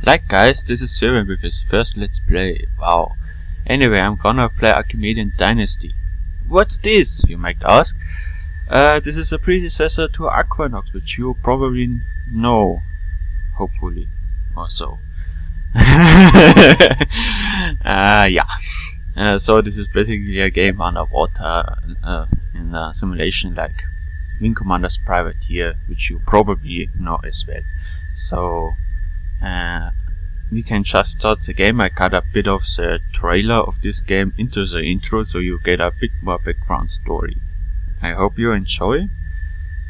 Like guys, this is Sylvan with his first Let's Play. Wow. Anyway, I'm gonna play Archimedean Dynasty. What's this, you might ask? This is a predecessor to Aqua, which you probably know. Hopefully. Or so. So this is basically a game underwater in a simulation like Wing Commander's Privateer, which you probably know as well. So we can just start the game. I cut a bit of the trailer of this game into the intro, so you get a bit more background story. I hope you enjoy.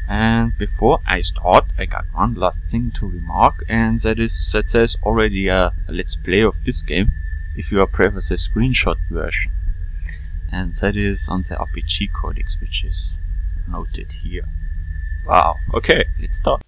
And before I start, I got one last thing to remark, and that there's already a let's play of this game if you prefer the screenshot version, and that is on the RPG codex, which is noted here. Wow, okay, let's start.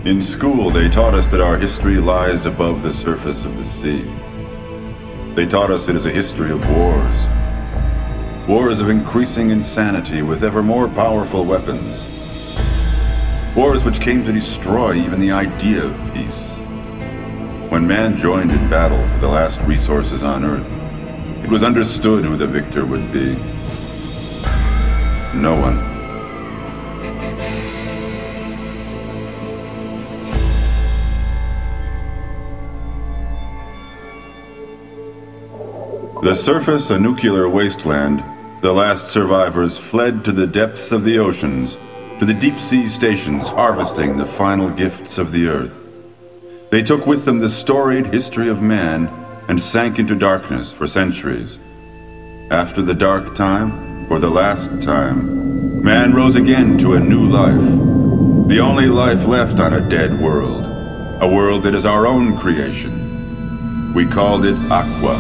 In school, they taught us that our history lies above the surface of the sea. They taught us it is a history of wars. Wars of increasing insanity with ever more powerful weapons. Wars which came to destroy even the idea of peace. When man joined in battle for the last resources on Earth, it was understood who the victor would be. No one. The surface, a nuclear wasteland, the last survivors fled to the depths of the oceans, to the deep-sea stations harvesting the final gifts of the earth. They took with them the storied history of man and sank into darkness for centuries. After the dark time, for the last time, man rose again to a new life. The only life left on a dead world. A world that is our own creation. We called it Aqua.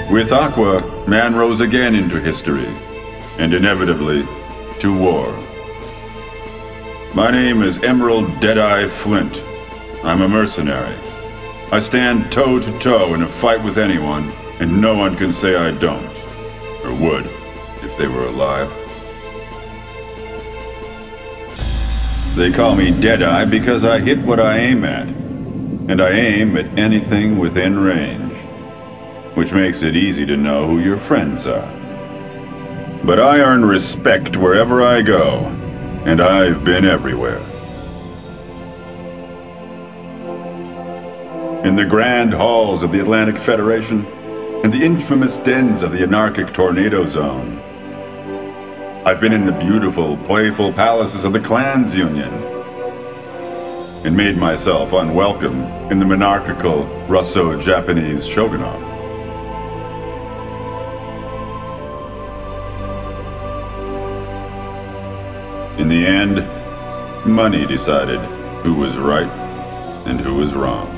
With Aqua, man rose again into history, and inevitably, to war. My name is Emerald Deadeye Flint. I'm a mercenary. I stand toe to toe in a fight with anyone, and no one can say I don't, or would, if they were alive. They call me Deadeye because I hit what I aim at, and I aim at anything within range. Which makes it easy to know who your friends are. But I earn respect wherever I go, and I've been everywhere. In the grand halls of the Atlantic Federation, and the infamous dens of the anarchic tornado zone. I've been in the beautiful, playful palaces of the Clans Union, and made myself unwelcome in the monarchical Russo-Japanese shogunate. In the end, money decided who was right and who was wrong.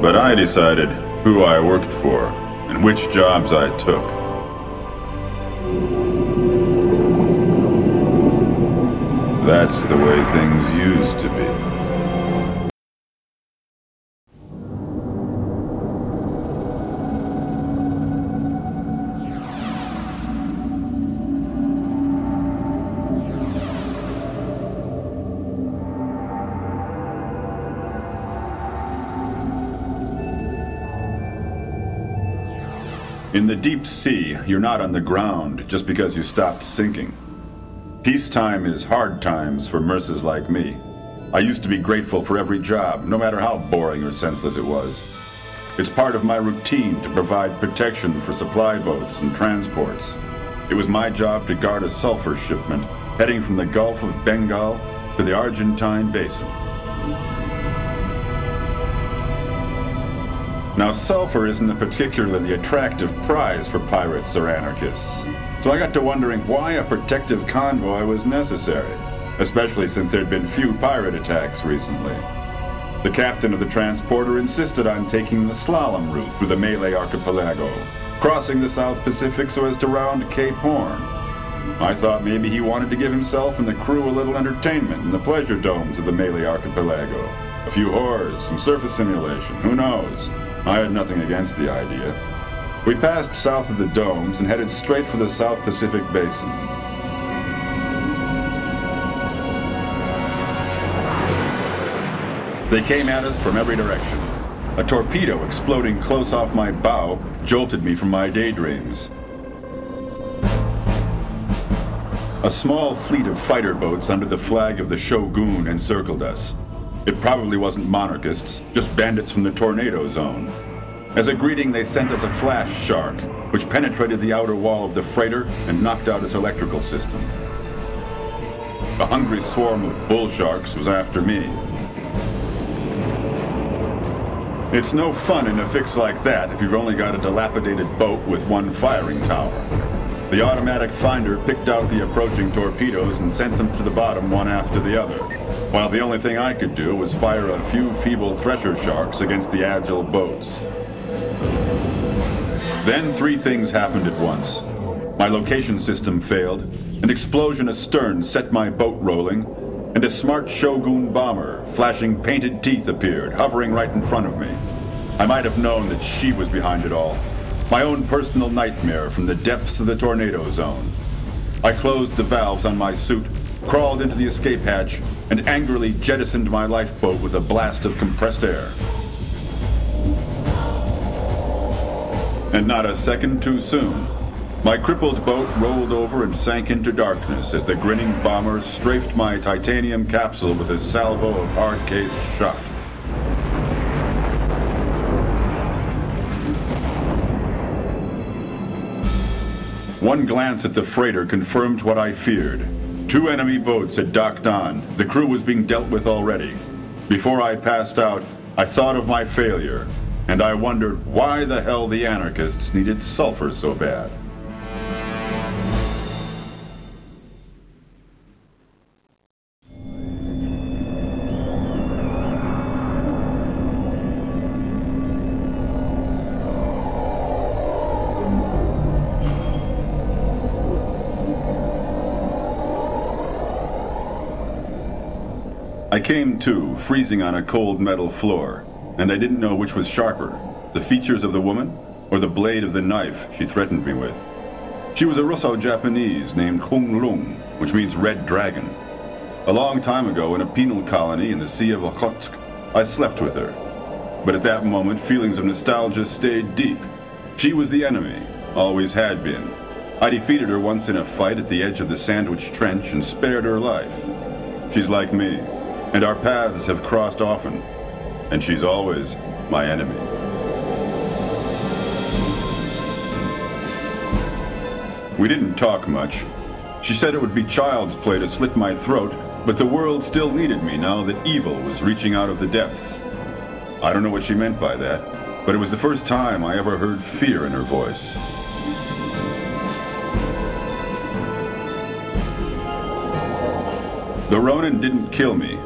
But I decided who I worked for and which jobs I took. That's the way things used to be. In the deep sea, you're not on the ground just because you stopped sinking. Peacetime is hard times for merces like me. I used to be grateful for every job, no matter how boring or senseless it was. It's part of my routine to provide protection for supply boats and transports. It was my job to guard a sulfur shipment heading from the Gulf of Bengal to the Argentine Basin. Now, sulfur isn't a particularly attractive prize for pirates or anarchists, so I got to wondering why a protective convoy was necessary, especially since there'd been few pirate attacks recently. The captain of the transporter insisted on taking the slalom route through the Malay archipelago, crossing the South Pacific so as to round Cape Horn. I thought maybe he wanted to give himself and the crew a little entertainment in the pleasure domes of the Malay archipelago. A few whores, some surface simulation, who knows? I had nothing against the idea. We passed south of the domes and headed straight for the South Pacific Basin. They came at us from every direction. A torpedo exploding close off my bow jolted me from my daydreams. A small fleet of fighter boats under the flag of the Shogun encircled us. It probably wasn't monarchists, just bandits from the tornado zone. As a greeting, they sent us a flash shark, which penetrated the outer wall of the freighter and knocked out its electrical system. A hungry swarm of bull sharks was after me. It's no fun in a fix like that if you've only got a dilapidated boat with one firing tower. The automatic finder picked out the approaching torpedoes and sent them to the bottom one after the other, while the only thing I could do was fire a few feeble thresher sharks against the agile boats. Then three things happened at once. My location system failed, an explosion astern set my boat rolling, and a smart Shogun bomber, flashing painted teeth, appeared, hovering right in front of me. I might have known that she was behind it all. My own personal nightmare from the depths of the tornado zone. I closed the valves on my suit, crawled into the escape hatch, and angrily jettisoned my lifeboat with a blast of compressed air. And not a second too soon, my crippled boat rolled over and sank into darkness as the grinning bomber strafed my titanium capsule with a salvo of hard-cased shot. One glance at the freighter confirmed what I feared. Two enemy boats had docked on. The crew was being dealt with already. Before I passed out, I thought of my failure, and I wondered why the hell the anarchists needed sulfur so bad. I came to, freezing on a cold metal floor, and I didn't know which was sharper, the features of the woman or the blade of the knife she threatened me with. She was a Russo-Japanese named Kung Lung, which means Red Dragon. A long time ago, in a penal colony in the Sea of Okhotsk, I slept with her. But at that moment, feelings of nostalgia stayed deep. She was the enemy, always had been. I defeated her once in a fight at the edge of the Sandwich Trench and spared her life. She's like me, and our paths have crossed often, and she's always my enemy. We didn't talk much. She said it would be child's play to slit my throat, but the world still needed me now that evil was reaching out of the depths. I don't know what she meant by that, but it was the first time I ever heard fear in her voice. The Ronin didn't kill me.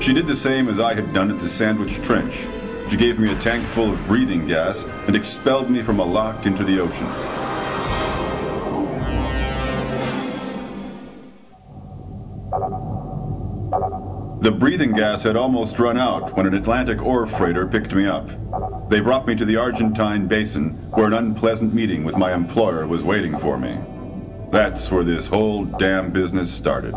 She did the same as I had done at the Sandwich Trench. She gave me a tank full of breathing gas and expelled me from a lock into the ocean. The breathing gas had almost run out when an Atlantic ore freighter picked me up. They brought me to the Argentine Basin, where an unpleasant meeting with my employer was waiting for me. That's where this whole damn business started.